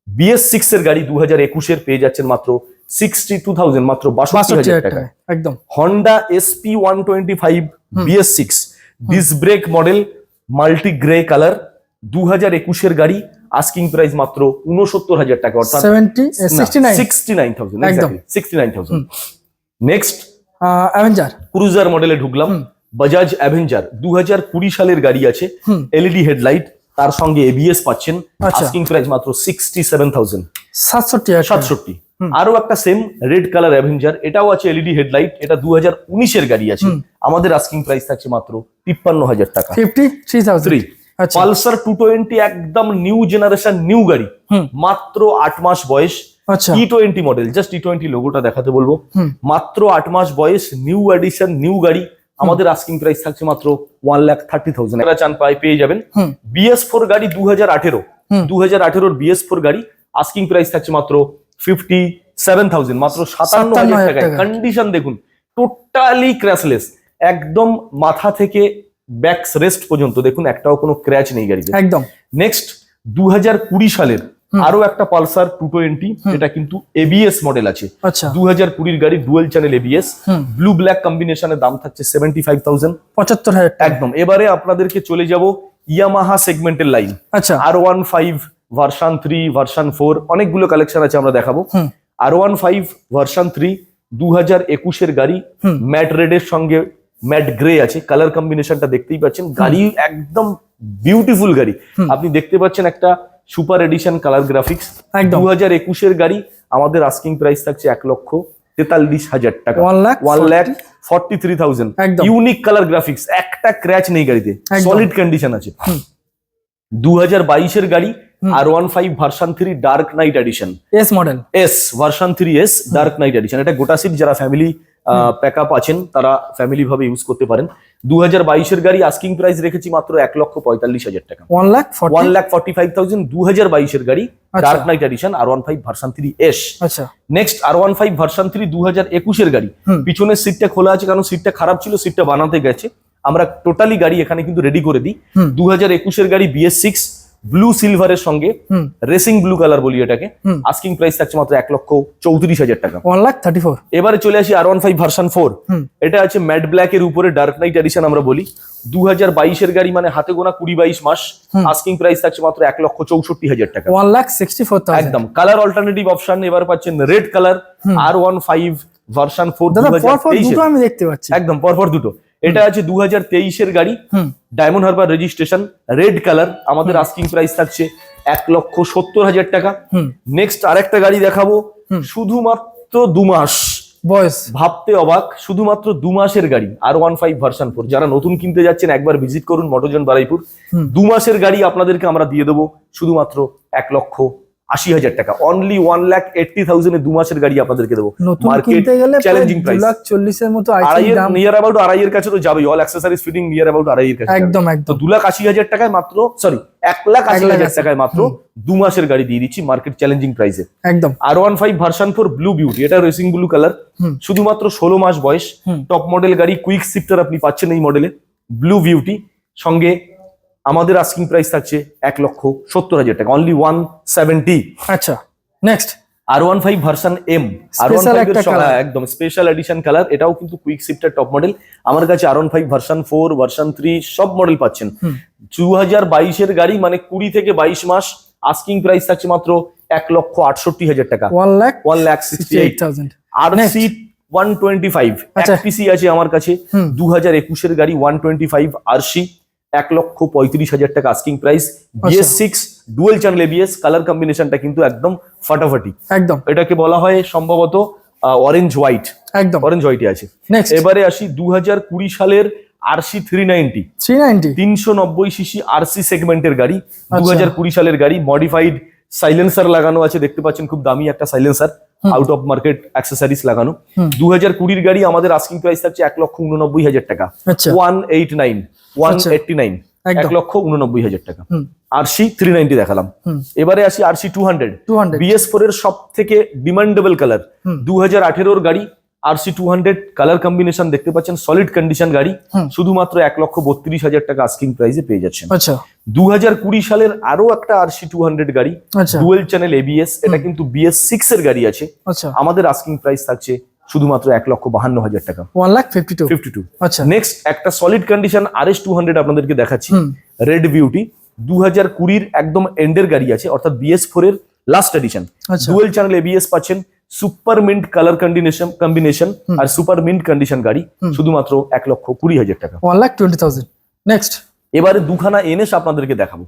S2: BS6 এর গাড়ি 2021-এর পেয়ে যাচ্ছেন মাত্র 62,000, মাত্র 62,000 টাকা।
S1: একদম।
S2: Honda SP 125 BS6 disc brake model, multi grey colour, 2021-এর গাড়ি, আস্কিং প্রাইস মাত্র 69,000 টাকা, অর্থাৎ 69,000।
S1: একদম
S2: 69,000। নেক্সট
S1: অ্যাভেঞ্জার
S2: ক্রুজার মডেলে ঢুকলাম, বাজাজ অ্যাভেঞ্জার 2020 সালের গাড়ি আছে, LED হেডলাইট, তার সঙ্গে ABS পাচ্ছেন, আস্কিং প্রাইস মাত্র 67,000। 67। আরো একটা সেম রেড কালার অ্যাভেঞ্জার, এটাও আছে LED হেডলাইট, এটা 2019-এর গাড়ি আছে, আমাদের আস্কিং প্রাইস থাকছে মাত্র 53,000 টাকা।
S1: 53,000।
S2: পালসার 220 একদম নিউ জেনারেশন, নিউ গাড়ি, মাত্র 8 মাস বয়স, T20 মডেল, জাস্ট T20 লোগোটা দেখাতে বলবো, মাত্র 8 মাস বয়স, নিউ এডিশন, নিউ গাড়ি, আমাদের আস্কিং প্রাইস থাকছে মাত্র 1,30,000। এরা চান পেয়ে যাবেন। BS4 গাড়ি 2018-র BS4 গাড়ি, আস্কিং প্রাইস থাকছে মাত্র 57,000, মাত্র 57,000 টাকায়। কন্ডিশন দেখুন, টোটালি ক্র্যাশলেস, একদম মাথা থেকে ব্যাক রেস্ট পর্যন্ত দেখুন, একটাও কোনো ক্র্যাচ নেই গাড়িতে।
S1: একদম।
S2: নেক্সট 2020 সালের আরো একটা পালসার 220, এটা কিন্তু ABS মডেল আছে। 2020-র গাড়ি, dual channel ABS, blue black কম্বিনেশনের দাম থাকছে 75,000।
S1: 75,000
S2: একদম। এবারে আপনাদেরকে চলে যাব ইয়ামাহা সেগমেন্টের লাইন।
S1: আচ্ছা।
S2: R15 ভার্সন 3, ভার্সন 4, অনেকগুলো কালেকশন আছে, আমরা দেখাবো। R15 ভার্সন 3 2021-এর গাড়ি, ম্যাট রেড এর সঙ্গে ম্যাট গ্রে আছে, কালার কম্বিনেশনটা দেখতেই পাচ্ছেন। গাড়ি একদম বিউটিফুল গাড়ি, আপনি দেখতে পাচ্ছেন একটা সুপার এডিশন কালার গ্রাফিক্স। 2021-এর গাড়ি, আমাদের আস্কিং প্রাইস থাকছে 1,43,000 টাকা, 1,43,000। ইউনিক কালার গ্রাফিক্স, একটা ক্র্যাচ নেই গাড়িতে, সলিড কন্ডিশন আছে। 2022-এর গাড়ি, R15 version 3 dark knight edition, version 3S dark knight edition. এটা গোটা সিট, যারা ফ্যামিলি প্যাকআপ আছেন তারা ফ্যামিলি ভাবে ইউজ করতে পারেন। 2022-এর গাড়ি, আস্কিং প্রাইস রেখেছি মাত্র 1,45,000 টাকা, 1,45,000। 2022-এর গাড়ি, dark knight edition, R15 version 3S। Next R15 version 3 2021-এর গাড়ি, পিছনের সিটটা খোলা আছে, কারণ সিটটা খারাপ ছিল, সিটটা বানাতে গেছে, আমরা টোটালি গাড়ি এখানে কিন্তু রেডি করে দিই। 2021-এর গাড়ি, BS6 ব্লু সিলভারের সঙ্গে, রেসিং ব্লু কালার বলি এটাকে, আস্কিং প্রাইস থাকছে মাত্র 1,34,000 টাকা,
S1: 1,34,000।
S2: এবারে চলে আসি R15 ভার্সন 4, এটা আছে ম্যাট ব্ল্যাক এর উপরে ডার্ক নাইট এডিশন আমরা বলি। 2022-এর গাড়ি, মানে হাতে গোনা 20-22 মাস, আস্কিং প্রাইস থাকছে মাত্র 1,64,000 টাকা,
S1: 1,64,000।
S2: একদম। কালার অল্টারনেটিভ অপশন এবার পাচ্ছেন রেড কালার, R15 ভার্সন 4
S1: 2023 আমি দেখতে পাচ্ছি,
S2: একদম পরপর দুটো। এটা আছে 2023-এর গাড়ি, diamond Harbour registration, red colour, আমাদের আস্কিং প্রাইস থাকছে 1,70,000 টাকা। নেক্সট আরেকটা গাড়ি দেখাবো, শুধুমাত্র 2 মাস,
S1: বয়স
S2: ভাবতে অবাক, শুধুমাত্র 2 মাসের গাড়ি R15 ভার্সন 4। যারা নতুন কিনতে যাচ্ছেন একবার ভিজিট করুন মটোজন বারুইপুর। 2 মাসের গাড়ি আপনাদেরকে আমরা দিয়ে দেবো শুধুমাত্র 1,80,000 টাকা। অনলি 1,80,000 এ 2 মাসের গাড়ি আপনাদেরকে দেবো।
S1: নতুন
S2: মার্কেট
S1: কিনতে গেলে
S2: চ্যালেঞ্জিং প্রাইস
S1: 2,40,000 এর মতো আই থিংক দাম।
S2: নিয়ার অ্যাবাউট 2.5 এর কাছে তো যাবেই, all accessories fitting near about 2.5 এর কাছে
S1: একদম
S2: তো
S1: একদম
S2: 2,80,000 টাকায় মাত্র, সরি 1,80,000 টাকায় মাত্র 2 মাসের গাড়ি দিয়ে দিচ্ছি মার্কেট চ্যালেঞ্জিং প্রাইসে।
S1: একদম
S2: R15 ভার্সন 4 ব্লু বিউটি, এটা রেসিং ব্লু কালার, শুধুমাত্র 16 মাস বয়স, টপ মডেল গাড়ি, কুইক শিফটার আপনি পাচ্ছেন এই মডেলে, ব্লু বিউটি। সঙ্গে আমাদের আস্কিং প্রাইস থাকছে 1,70,000 টাকা, অনলি 170।
S1: আচ্ছা next
S2: R15 version M,
S1: Special
S2: R15
S1: একটা
S2: এর
S1: colour।
S2: একদম স্পেশাল এডিশন কালার, এটাও কিন্তু কুইক শিফটার টপ মডেল। আমার কাছে R15 ভার্সন 4 ভার্সন 3 সব মডেল পাচ্ছেন। 2022 এর গাড়ি, মানে 20 থেকে 22 মাস। আস্কিং প্রাইস থাকছে মাত্র 1,68,000 টাকা,
S1: 1,68,000
S2: RC 125
S1: আচ্ছা।
S2: এক পিসি আছে আমার কাছে। 2021 এর গাড়ি 125 RC, 1,35,000 টাকা asking price. BS6 dual channel ABS, colour কম্বিনেশনটা কিন্তু একদম ফাটাফাটি।
S1: একদম
S2: এটাকে বলা হয় সম্ভবত অরেঞ্জ হোয়াইট,
S1: একদম
S2: অরেঞ্জ হোয়াইটে আছে।
S1: নেক্সট
S2: এবারে আসি 2020 সালের RC 390,
S1: 390
S2: 390 সিসি RC সেগমেন্টের গাড়ি, 2020 সালের গাড়ি। মডিফাইড সাইলেন্সার লাগানো আছে, দেখতে পাচ্ছেন খুব দামি একটা silencer, out of market accessories লাগানো। 2020 গাড়ি, আমাদের আস্কিং প্রাইস থাকছে 1,89,000 টাকা,
S1: আচ্ছা
S2: 189
S1: একদম।
S2: 1,89,000 টাকা। RC 390 দেখালাম। এবারে আসি RC 200,
S1: 200
S2: BS4 এর সব থেকে ডিমান্ডেবল কালার, 2018 গাড়ি, RC 200 কালার কম্বিনেশন দেখতে পাচ্ছেন, সলিড কন্ডিশন গাড়ি, শুধুমাত্র 1,32,000 টাকা আস্কিং প্রাইসে পেয়ে যাচ্ছেন।
S1: আচ্ছা
S2: 2020 সালের আরো একটা RC 200 গাড়ি,
S1: আচ্ছা
S2: ডুয়েল চ্যানেল ABS, এটা কিন্তু BS6 এর গাড়ি আছে।
S1: আচ্ছা
S2: আমাদের আস্কিং প্রাইস থাকছে শুধুমাত্র 1,52,000 টাকা,
S1: 1,52,000 আচ্ছা
S2: নেক্সট একটা সলিড কন্ডিশন RS 200 আপনাদেরকে দেখাচ্ছি, রেড বিউটি। 2020 একদম এন্ডের গাড়ি আছে, অর্থাৎ BS4 এর লাস্ট এডিশন।
S1: আচ্ছা
S2: ডুয়েল চ্যানেল ABS পাচ্ছেন, সুপার মিন্ট কালার কম্বিনেশন আর সুপার মিন্ট কন্ডিশন গাড়ি, শুধুমাত্র 1,20,000 টাকা।
S1: 1,20,000 নেক্সট
S2: এবারে দুখানা NS আপনাদেরকে দেখাবো,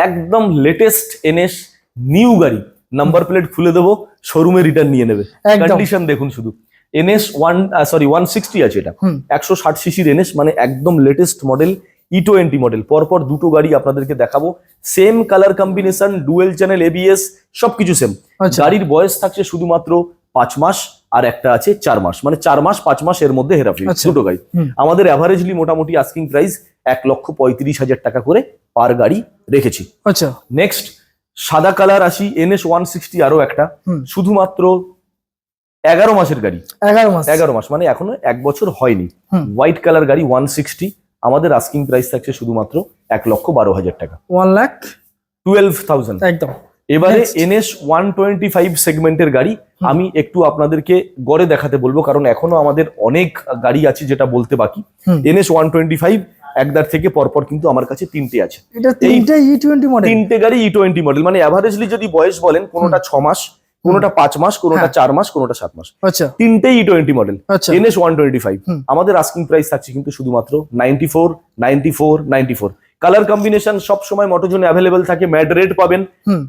S2: একদম লেটেস্ট NS নিউ গাড়ি, নাম্বার প্লেট খুলে দেবো, শোরুমে রিটার্ন নিয়ে নেবে।
S1: একদম।
S2: কন্ডিশন দেখুন শুধু। NS 160 আছে, এটা 160 সিসির NS, মানে একদম লেটেস্ট মডেল, E20 মডেল। পরপর দুটো গাড়ি আপনাদেরকে দেখাবো, same colour combination, dual channel ABS, সবকিছু সেম।
S1: আচ্ছা।
S2: গাড়ির বয়স থাকছে শুধুমাত্র 5 মাস, আর একটা আছে 4 মাস, মানে 4 মাস 5 মাস এর মধ্যে হেরাফেরি
S1: আচ্ছা।
S2: দুটো গাড়ি। আমাদের অ্যাভারেজলি মোটামুটি আস্কিং প্রাইস 1,35,000 টাকা করে পার গাড়ি রেখেছি।
S1: আচ্ছা
S2: নেক্সট সাদা কালার আসি, NS 160 আরো একটা, শুধুমাত্র 11 মাসের গাড়ি,
S1: 11 মাস
S2: 11 মাস মানে এখনো 1 বছর হয়নি। হোয়াইট কালার গাড়ি 160, আমাদের আস্কিং প্রাইস থাকছে শুধুমাত্র 1,12,000 টাকা,
S1: 1,12,000
S2: 12,000।
S1: একদম
S2: এবারে
S1: Next.
S2: NS 125 সেগমেন্টের গাড়ি আমি একটু আপনাদেরকে গড়ে দেখাতে বলবো, কারণ এখনো আমাদের অনেক গাড়ি আছে যেটা বলতে বাকি। NS 125 একদার থেকে পরপর কিন্তু আমার কাছে 3টে আছে,
S1: এটা তিনটে E20 মডেল
S2: 3টে গাড়ি E20 মডেল, মানে অ্যাভারেজলি যদি বয়স বলেন, কোনোটা 6 মাস, কোনোটা 5 মাস, কোনোটা 4 মাস, কোনোটা 7 মাস,
S1: আচ্ছা
S2: 3টে E20 মডেল।
S1: আচ্ছা
S2: NS 125 আমাদের আস্কিং প্রাইস থাকছে কিন্তু শুধুমাত্র 94। কালার কম্বিনেশন সব সময় মটোজোনে অ্যাভেলেবেল থাকে, ম্যাট রেড পাবেন,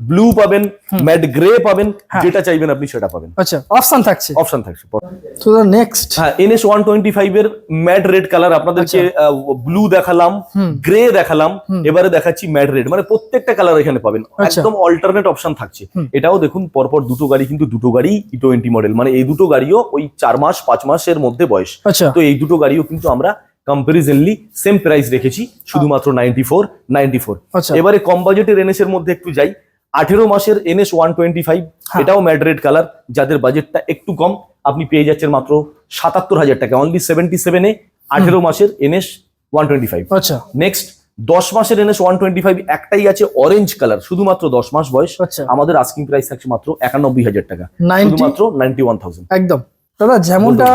S2: ব্লু পাবেন, ম্যাট গ্রে পাবেন, যেটা চাইবেন আপনি সেটা পাবেন,
S1: আচ্ছা অপশন থাকছে।
S2: অপশন থাকছে।
S1: তো দা নেক্সট
S2: হ্যাঁ, NS 125 এর ম্যাট রেড কালার আপনাদেরকে ব্লু দেখালাম, গ্রে দেখালাম, এবারে দেখাচ্ছি ম্যাট রেড, মানে প্রত্যেকটা কালার এখানে পাবেন,
S1: আচ্ছা।
S2: একদম অল্টারনেট অপশন থাকছে। এটাও দেখুন পরপর দুটো গাড়ি, কিন্তু দুটো গাড়ি E20 মডেল, মানে এই দুটো গাড়িও ওই 4 মাস 5 মাসের মধ্যে বয়স।
S1: আচ্ছা
S2: তো এই দুটো গাড়িও কিন্তু আমরা কম্পারিজনলি সেম প্রাইস রেখেছি, শুধুমাত্র 94।
S1: আচ্ছা।
S2: এবারে কম বাজেটের NS এর মধ্যে একটু যাই, 18 মাসের NS 125, এটাও ম্যাট রেড কালার, যাদের বাজেটটা একটু কম, আপনি পেয়ে যাচ্ছেন মাত্র 77,000 টাকা, অনলি 77 এ 18 মাসের NS 125।
S1: আচ্ছা
S2: নেক্সট 10 মাসের NS 125 একটাই আছে, অরেঞ্জ কালার, শুধুমাত্র 10 মাস বয়স।
S1: আচ্ছা।
S2: আমাদের আস্কিং প্রাইস থাকছে মাত্র 91,000 টাকা,
S1: 90
S2: শুধুমাত্র 91,000।
S1: একদম। দাদা যেমনটা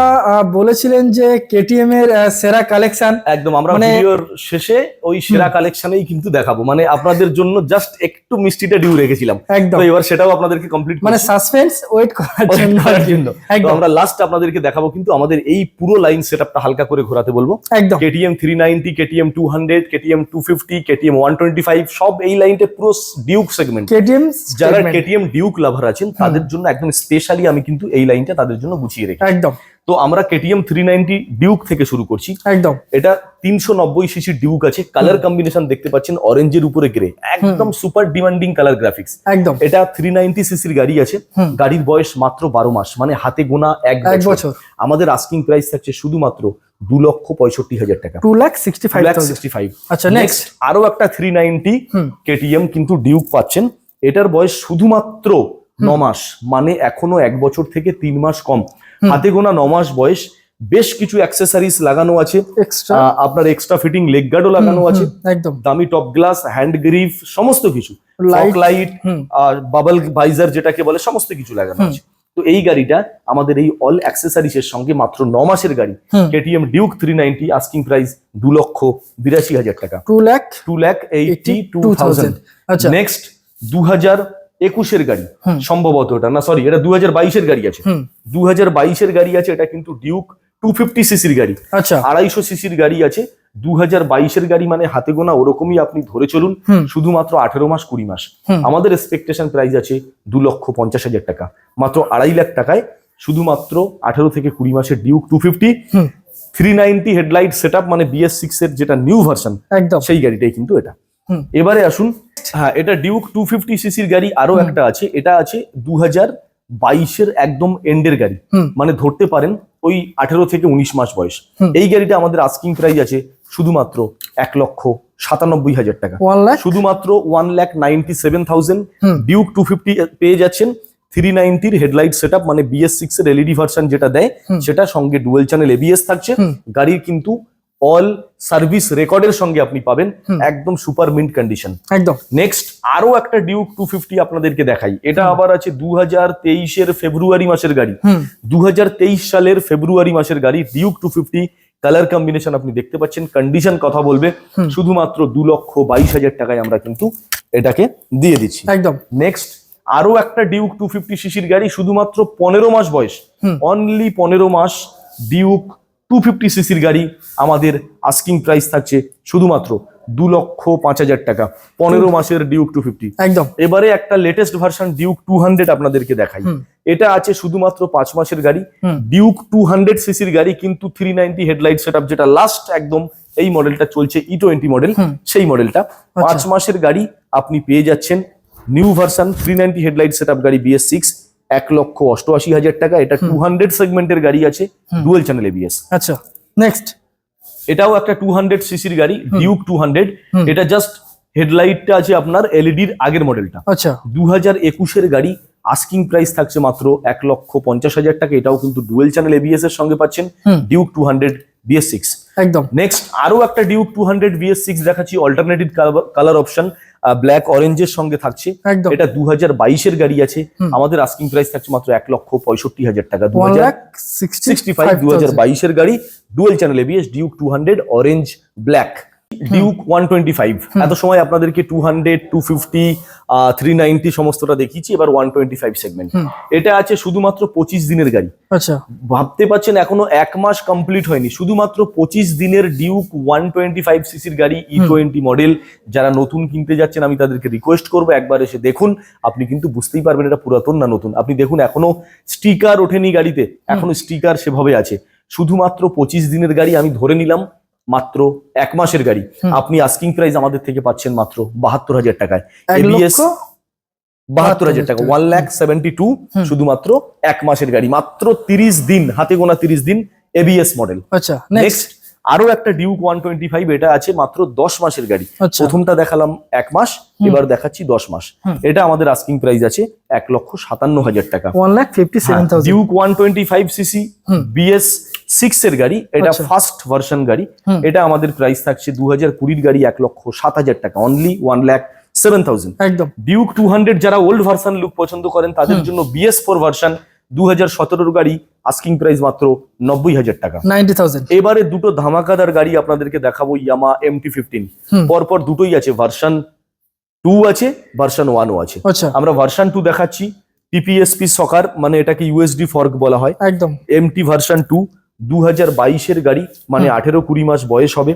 S1: বলেছিলেন যে KTM এর সেরা কালেকশন,
S2: একদম, আমরা
S1: মানে-
S2: ভিডিওর শেষে ওই সেরা কালেকশনেই কিন্তু দেখাবো, মানে আপনাদের জন্য জাস্ট একটু মিষ্টিটা ডিউ রেখেছিলাম,
S1: একদম
S2: তো এবার সেটাও আপনাদেরকে কমপ্লিট
S1: মানে সাসপেন্স ওয়েট করার জন্য
S2: করার জন্য। তো
S1: একদম
S2: আমরা লাস্ট আপনাদেরকে দেখাবো কিন্তু আমাদের এই পুরো লাইন সেটআপটা হালকা করে ঘোরাতে বলবো।
S1: একদম
S2: KTM 390, KTM 200, KTM 250, KTM 125, সব এই লাইনটা পুরো ডিউক সেগমেন্ট।
S1: KTM
S2: যারা KTM ডিউক লাভার আছেন তাদের জন্য একদম স্পেশালি আমি কিন্তু এই লাইনটা তাদের জন্য গুছিয়ে রেখেছি। রেখে।
S1: একদম।
S2: তো আমরা কেটিএম 390 ডিউক থেকে শুরু করছি।
S1: একদম।
S2: এটা 390 সিসির ডিউক আছে, কালার কম্বিনেশন দেখতে পাচ্ছেন অরেঞ্জের উপরে গ্রে, একদম সুপার ডিমান্ডিং কালার গ্রাফিক্স।
S1: একদম।
S2: এটা 390 সিসির গাড়ি আছে, গাড়ির বয়স মাত্র 12 মাস, মানে হাতে গোনা এক বছর। আমাদের আস্কিং প্রাইস থাকছে শুধুমাত্র 2,65,000 টাকা,
S1: 2,65,000। আচ্ছা, নেক্সট
S2: আরো একটা 390 কেটিএম কিন্তু ডিউক পাচ্ছেন, এটার বয়স শুধুমাত্র 9 মাস, মানে এখনো 1 বছর থেকে 3 মাস কম, হাতে গোনা 9 মাস বয়স। বেশ কিছু অ্যাক্সেসরিজ লাগানো আছে, আপনার এক্সট্রা ফিটিং লেগ গার্ডও লাগানো আছে,
S1: একদম
S2: দামি টপ গ্লাস, হ্যান্ড গ্রিফ, সমস্ত কিছু, লাইট আর বাবল ভাইজার যেটাকে বলে, সমস্ত কিছু লাগানো আছে। তো এই গাড়িটা আমাদের এই অল অ্যাক্সেসরিজ এর সঙ্গে মাত্র 9 মাসের গাড়ি, কেটিএম ডিউক 390, আস্কিং প্রাইস 2,82,000 টাকা, 2,82,000।
S1: আচ্ছা,
S2: নেক্সট 2021 গাড়ি, সম্ভবত এটা না, সরি, এটা 2022 গাড়ি আছে, 2022 গাড়ি আছে, এটা কিন্তু ডিউক 250 সিসির গাড়ি।
S1: আচ্ছা,
S2: 250 সিসির গাড়ি আছে, 2022 গাড়ি, মানে হাতে গোনা ওরকমই আপনি ধরে চলুন, শুধুমাত্র 18 মাস 20 মাস। আমাদের এক্সপেকটেশন প্রাইস আছে 2,50,000 টাকা, মাত্র 2.5 লাখ টাকায় শুধুমাত্র 18 থেকে 20 মাসের ডিউক 250 390 হেডলাইট সেটআপ, মানে BS6 এর যেটা নিউ ভার্সন,
S1: একদম
S2: সেই গাড়িটাই কিন্তু এটা। এবারে আসুন, হ্যাঁ, এটা ডিউক 250 সিসির গাড়ি, আরো একটা আছে, এটা আছে 2022 একদম এন্ডের গাড়ি, মানে ধরতে পারেন ওই 18 থেকে 19 মাস বয়স। এই গাড়িটা আমাদের আস্কিং প্রাইস আছে শুধুমাত্র 1,97,000 টাকা, শুধুমাত্র 1,97,000। ডিউক 250 পেয়ে যাচ্ছেন, 390 হেডলাইট সেটআপ, মানে BS6 এর এলইডি ভার্সন যেটা দেয় সেটা, সঙ্গে ডুয়েল চ্যানেল ABS থাকছে। গাড়ির কিন্তু অল সার্ভিস রেকর্ডের সঙ্গে আপনি পাবেন, একদম সুপার মিন্ট কন্ডিশন।
S1: একদম।
S2: নেক্সট আরো একটা ডিউক 250 আপনাদেরকে দেখাই, এটা আবার আছে 2023 ফেব্রুয়ারি মাসের গাড়ি, 2023 সালের ফেব্রুয়ারি মাসের গাড়ি, ডিউক 250, কালার কম্বিনেশন আপনি দেখতে পাচ্ছেন, কন্ডিশন কথা বলবে, শুধুমাত্র 2,22,000 টাকায় আমরা কিন্তু এটাকে দিয়ে দিচ্ছি।
S1: একদম।
S2: নেক্সট আরো একটা ডিউক 250 সিসির গাড়ি, শুধুমাত্র 15 মাস বয়স, অনলি 15 মাস, ডিউক 250 সিসির গাড়ি, আমাদের আস্কিং প্রাইস থাকছে শুধুমাত্র 2,05,000 টাকা, 15 মাসের ডিউক 250।
S1: একদম।
S2: এবারে একটা লেটেস্ট ভার্সন ডিউক 200 আপনাদেরকে দেখাই, এটা আছে শুধুমাত্র 5 মাসের গাড়ি, ডিউক 200 সিসির গাড়ি, কিন্তু 390 হেডলাইট সেটআপ, যেটা লাস্ট একদম এই মডেলটা চলছে E20 মডেল, সেই মডেলটা 5 মাসের গাড়ি আপনি পেয়ে যাচ্ছেন, নিউ ভার্সন 390 হেডলাইট সেটআপ গাড়ি, BS6, 1,88,000 টাকা। এটা 200 সেগমেন্টের গাড়ি আছে, ডুয়েল চ্যানেল ABS।
S1: আচ্ছা, নেক্সট
S2: এটাও একটা 200 সিসির গাড়ি, ডিউক 200, এটা জাস্ট হেডলাইটটা আছে আপনার এলইডির আগের মডেলটা।
S1: আচ্ছা,
S2: 2021 গাড়ি, আস্কিং প্রাইস থাকছে মাত্র 1,50,000 টাকা, এটাও কিন্তু ডুয়েল চ্যানেল ABS এর সঙ্গে পাচ্ছেন, ডিউক 200 BS6।
S1: একদম।
S2: নেক্সট আরো একটা ডিউক 200 BS6 দেখাচ্ছি, অল্টারনেটিভ কালার অপশন, ব্ল্যাক অরেঞ্জের সঙ্গে থাকছে, এটা 2022 গাড়ি আছে, আমাদের আস্কিং প্রাইস থাকছে মাত্র 1,65,000 টাকা, 2,65,000, 2022 গাড়ি, dual channel ABS, Duke 200 orange black. Duke 125, এত সময় আপনাদেরকে 200, 250, 390 সমস্তটা দেখিয়েছি, এবার 125 সেগমেন্ট, এটা আছে শুধুমাত্র 25 দিনের গাড়ি।
S1: আচ্ছা,
S2: ভাবতে পারছেন এখনো 1 মাস কমপ্লিট হয়নি, শুধুমাত্র 25 দিনের ডিউক 125 সিসির গাড়ি, E20 মডেল। যারা নতুন কিনতে যাচ্ছেন আমি তাদেরকে রিকোয়েস্ট করবো একবার এসে দেখুন, আপনি কিন্তু বুঝতেই পারবেন এটা পুরাতন না নতুন। আপনি দেখুন এখনো স্টিকার ওঠেনি গাড়িতে, এখনো স্টিকার সেভাবে আছে, শুধুমাত্র 25 দিনের গাড়ি, আমি ধরে নিলাম মাত্র 1 মাসের গাড়ি, আপনি আস্কিং প্রাইস আমাদের থেকে পাচ্ছেন মাত্র 72,000 টাকায়, ABS 72,000 টাকা, 1,72,000, শুধুমাত্র 1 মাসের গাড়ি, মাত্র 30 দিন, হাতে গোনা 30 দিন, ABS মডেল।
S1: আচ্ছা,
S2: নেক্সট আরো একটা ডিউক 125, এটা আছে মাত্র 10 মাসের গাড়ি,
S1: আচ্ছা,
S2: প্রথমটা দেখালাম 1 মাস, এবার দেখাচ্ছি 10 মাস। এটা আমাদের আস্কিং প্রাইস আছে 1,57,000 টাকা,
S1: 1,57,000।
S2: ডিউক 125 সিসি BS6 এর গাড়ি, এটা ফার্স্ট ভার্সন গাড়ি, এটা আমাদের প্রাইস থাকছে 2020 গাড়ি, 1,07,000 টাকা, অনলি 1,07,000।
S1: একদম।
S2: ডিউক 200 যারা ওল্ড ভার্সন লুক পছন্দ করেন তাদের জন্য BS4 ভার্সন 2017 গাড়ি, আস্কিং প্রাইস মাত্র 90,000 টাকা,
S1: 90,000।
S2: এবারে দুটো ধামাকাদার গাড়ি আপনাদেরকে দেখাবো, ইয়ামা MT-15, পরপর দুটোই আছে, ভার্সন 2 আছে, ভার্সন 1ও আছে।
S1: আচ্ছা,
S2: আমরা ভার্সন 2 দেখাচ্ছি, TPSP সকার, মানে এটাকে USD ফর্ক বলা হয়,
S1: একদম।
S2: MT ভার্সন 2, 2022 গাড়ি, মানে 18-20 মাস বয়স হবে,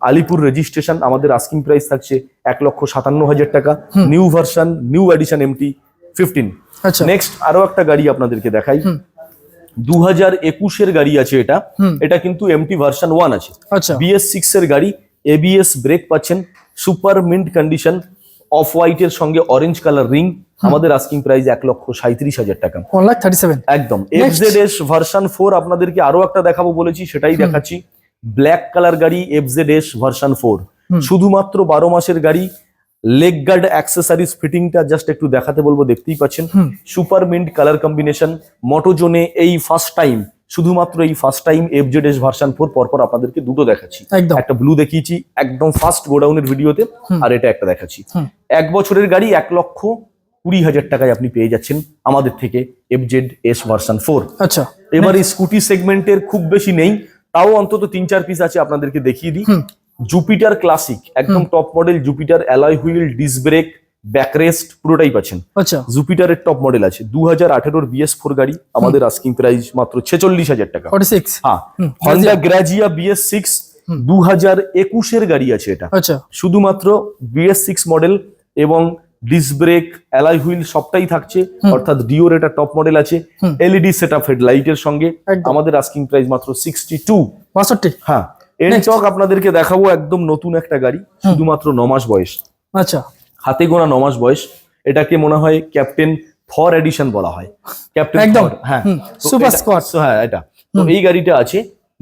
S2: আলিপুর রেজিস্ট্রেশন, আমাদের আস্কিং প্রাইস থাকছে 1,57,000 টাকা, new version, new addition MT-15।
S1: আচ্ছা,
S2: নেক্সট আরো একটা গাড়ি আপনাদেরকে দেখাই, 2021 গাড়ি আছে এটা। এটা কিন্তু এমটি ভার্সন 1 আছে।
S1: আচ্ছা
S2: BS6 এর গাড়ি, ABS ব্রেক পাচ্ছেন, super mint condition, off white এর সঙ্গে অরেঞ্জ কালার রিং। আমাদের আস্কিং প্রাইস 1,37,000 টাকা।
S1: 1,37,000
S2: একদম। FZS ভার্সন 4 আপনাদেরকে আরো একটা দেখাবো বলেছি, সেটাই দেখাচ্ছি। ব্ল্যাক কালার গাড়ি, FZS ভার্সন 4, শুধুমাত্র 12 মাসের গাড়ি। লেগ গার্ড অ্যাক্সেসরিজ ফিটিংটা জাস্ট একটু দেখাতে বলবো, দেখতেই পাচ্ছেন। Super mint colour combination. মোটোজোনে এই ফার্স্ট টাইম, শুধুমাত্র এই ফার্স্ট টাইম FZS ভার্সন 4 পরপর আপনাদেরকে দুটো দেখাচ্ছি।
S1: একদম।
S2: একটা ব্লু দেখিয়েছি একদম ফার্স্ট গোডাউনের ভিডিওতে, আর এটা একটা দেখাচ্ছি। 1 বছরের গাড়ি 1,20,000 টাকায় আপনি পেয়ে যাচ্ছেন আমাদের থেকে FZS ভার্সন 4।
S1: আচ্ছা
S2: এবারে স্কুটি সেগমেন্টের খুব বেশি নেই, তাও অন্তত 3-4 পিস আছে, আপনাদেরকে দেখিয়ে দিই। জুপিটার ক্লাসিক, একদম top model Jupiter, alloy wheel, disc brake, backrest পুরোটাই পাচ্ছেন।
S1: আচ্ছা
S2: জুপিটারের টপ মডেল আছে। 2018 BS4 গাড়ি, আমাদের আস্কিং প্রাইস মাত্র 46,000 টাকা।
S1: 46।
S2: হ্যাঁ। হন্ডা গ্রাজিয়া BS6 2021 এর গাড়ি আছে এটা।
S1: আচ্ছা
S2: শুধুমাত্র BS6 মডেল এবং ডিস্ক ব্রেক, অ্যালয় হুইল সবটাই থাকছে, অর্থাৎ ডিওর এটা টপ মডেল আছে। এলইডি সেটআপ হেডলাইটের সঙ্গে।
S1: একদম।
S2: আমাদের আস্কিং প্রাইস মাত্র 62।
S1: 62।
S2: হ্যাঁ। এনটক আপনাদেরকে দেখাবো, একদম নতুন একটা গাড়ি, শুধুমাত্র 9 মাস বয়স।
S1: আচ্ছা
S2: হাতে গোনা 9 মাস বয়স। এটাকে মনে হয় ক্যাপ্টেন থর এডিশন বলা হয়। ক্যাপ্টেন
S1: একদম।
S2: থর, হ্যাঁ।
S1: Super squad.
S2: হ্যাঁ, এটা তো এই গাড়িটা আছে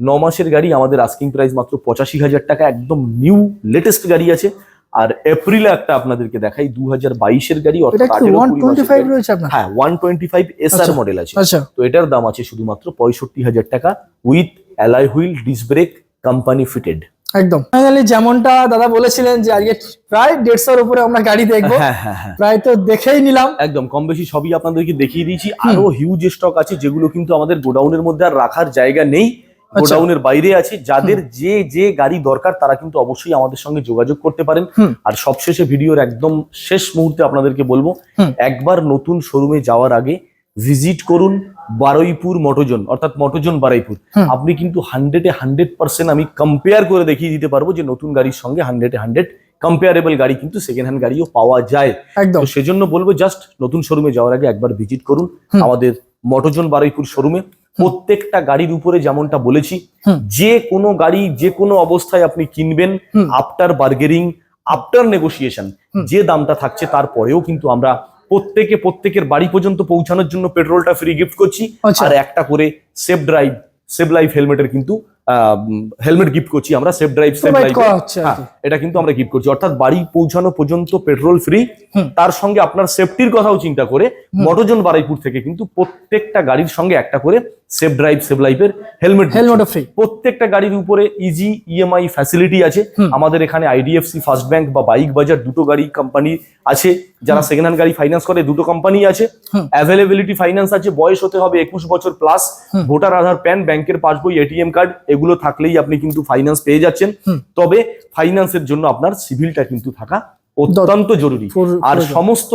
S2: 9 মাসের গাড়ি, আমাদের আস্কিং প্রাইস মাত্র 85,000 টাকা। একদম নিউ লেটেস্ট গাড়ি আছে। আর এপ্রিলে একটা আপনাদেরকে দেখাই 2022 এর গাড়ি,
S1: এটা
S2: অর্থাৎ
S1: কি
S2: 18-20 মাসের
S1: 125
S2: গাড়ি।
S1: রয়েছে আপনার?
S2: হ্যাঁ, 125 SR মডেল আছে।
S1: আচ্ছা
S2: তো এটার দাম আছে শুধুমাত্র 65,000 টাকা, with alloy wheel, disc brake, company fitted.
S1: একদম। ফাইনালি যেমনটা দাদা বলেছিলেন যে আজকে প্রায় 150 উপরে আমরা গাড়ি দেখবো।
S2: হ্যাঁ হ্যাঁ হ্যাঁ,
S1: প্রায় তো দেখেই নিলাম।
S2: একদম কম বেশি সবই আপনাদেরকে দেখিয়ে দিয়েছি। আরো হিউজ স্টক আছে যেগুলো কিন্তু আমাদের গোডাউনের মধ্যে আর রাখার জায়গা নেই, গোডাউনের বাইরে আছে। যাদের যে যে গাড়ি দরকার তারা কিন্তু অবশ্যই আমাদের সঙ্গে যোগাযোগ করতে পারেন। আর সবশেষে ভিডিওর একদম শেষ মুহূর্তে আপনাদেরকে বলবো, একবার নতুন শোরুমে যাওয়ার আগে ভিজিট করুন বারুইপুর মোটোজোন, অর্থাৎ মোটোজোন বারুইপুর। আপনি কিন্তু 100% আমি কম্পেয়ার করে দেখিয়ে দিতে পারবো যে নতুন গাড়ির সঙ্গে 100 কম্পেয়ারেবল গাড়ি কিন্তু সেকেন্ড হ্যান্ড গাড়িও পাওয়া যায়।
S1: একদম।
S2: তো সেজন্য বলবো জাস্ট নতুন শোরুমে যাওয়ার আগে একবার ভিজিট করুন আমাদের মোটোজোন বারুইপুর শোরুমে। প্রত্যেকটা গাড়ির উপরে যেমনটা বলেছি, যে কোনো গাড়ি যে কোনো অবস্থায় আপনি কিনবেন, আফটার বার্গেনিং, আফটার নেগোসিয়েশন, যে দামটা থাকছে তারপরেও কিন্তু আমরা প্রত্যেকের বাড়ি পর্যন্ত পৌঁছানোর জন্য পেট্রোলটা ফ্রি গিফট করছি। আর একটা করে সেভ লাইফ হেলমেটের কিন্তু হেলমেট গিফট করছি আমরা। সেভ ড্রাইভ সেভ লাইফ, এটা কিন্তু আমরা গিফট করছি। অর্থাৎ বাড়ি পৌঁছানো পর্যন্ত পেট্রোল ফ্রি, তার সঙ্গে আপনার সেফটির কথাও চিন্তা করে মোটোজোন বারুইপুর থেকে কিন্তু প্রত্যেকটা গাড়ির সঙ্গে একটা করে সেভ ড্রাইভ সেভ লাইফের হেলমেট
S1: ফ্রি।
S2: প্রত্যেকটা গাড়ির উপরে ইজি EMI ফ্যাসিলিটি আছে। আমাদের এখানে IDFC ফার্স্ট ব্যাংক বা বাইক বাজার দুটো গাড়ি কোম্পানি আছে। যারা সেকেন্ড হ্যান্ড গাড়ি ফাইন্যান্স করে দুটো কোম্পানি আছে। অ্যাভেলেবিলিটি ফাইন্যান্স আছে। বয়স হতে হবে 21 বছর প্লাস। ভোটার আধার, প্যান, ব্যাংকের পাসবই, ATM কার্ড এগুলো থাকলেই আপনি কিন্তু ফাইন্যান্স পেয়ে যাচ্ছেন। তবে ফাইন্যান্সের জন্য আপনার সিভিলটা কিন্তু থাকা অত্যন্ত জরুরি। আর সমস্ত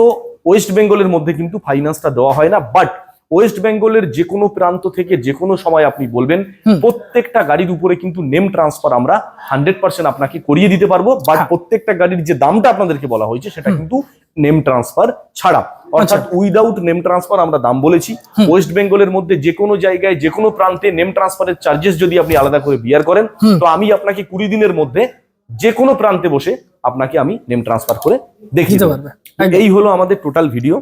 S2: ওয়েস্ট বেঙ্গলের মধ্যে কিন্তু ফাইন্যান্সটা দেওয়া হয় না, বাট ওয়েস্ট বেঙ্গলের যে কোনো প্রান্ত থেকে যে কোনো সময় আপনি বলবেন, প্রত্যেকটা গাড়ির উপরে কিন্তু নেম ট্রান্সফার আমরা 100% আপনাকে করিয়ে দিতে পারবো। বাট প্রত্যেকটা গাড়ির যে দামটা আপনাদেরকে বলা হয়েছে সেটা কিন্তু নেম ট্রান্সফার ছাড়া, অর্থাৎ উইদাউট নেম ট্রান্সফার আমরা দাম বলেছি। ওয়েস্ট বেঙ্গলের মধ্যে যে কোনো জায়গায় যে কোনো প্রান্তে নেম ট্রান্সফারের চার্জেস যদি আপনি আলাদা করে বিয়ার করেন, তো আমি আপনাকে 20 দিনের মধ্যে যে কোনো প্রান্তে বসে আপনাকে আমি নেম ট্রান্সফার করে দেখিয়ে দেবো। এই হলো আমাদের টোটাল ভিডিও।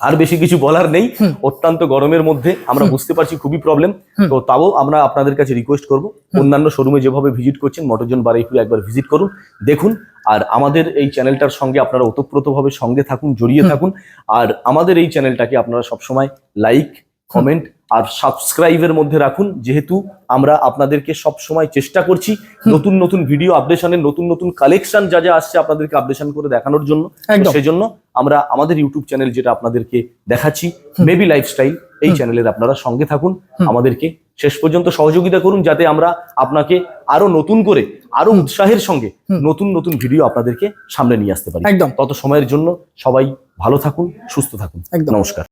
S2: আর বেশি কিছু বলার নেই। অত্যন্ত গরমের মধ্যে আমরা বুঝতে পারছি খুবই প্রবলেম, তো তাও আমরা আপনাদের কাছে রিকোয়েস্ট করব, অন্যান্য শোরুমে যেভাবে ভিজিট করছেন মোটোজোন বারুইপুরে একবার ভিজিট করুন, দেখুন। আর আমাদের এই চ্যানেলটার সঙ্গে আপনারা ওতপ্রোতভাবে সঙ্গে থাকুন, জড়িয়ে থাকুন। আর আমাদের এই চ্যানেলটাকে আপনারা সবসময় লাইক, কমেন্ট আর সাবস্ক্রাইবের মধ্যে রাখুন, যেহেতু আমরা আপনাদেরকে সবসময় চেষ্টা করছি নতুন নতুন ভিডিও আপডেশনের, নতুন নতুন কালেকশন যা যা আসছে আপনাদেরকে আপডেশন করে দেখানোর জন্য। সেজন্য আমরা আমাদের ইউটিউব চ্যানেল যেটা আপনাদেরকে দেখাচ্ছি, মেবি লাইফস্টাইল, এই চ্যানেলের আপনারা সঙ্গে থাকুন, আমাদেরকে শেষ পর্যন্ত সহযোগিতা করুন, যাতে আমরা আপনাকে আরো নতুন করে, আরো উৎসাহের সঙ্গে নতুন নতুন ভিডিও আপনাদেরকে সামনে নিয়ে আসতে পারি। তত সময়ের জন্য সবাই ভালো থাকুন, সুস্থ থাকুন। নমস্কার।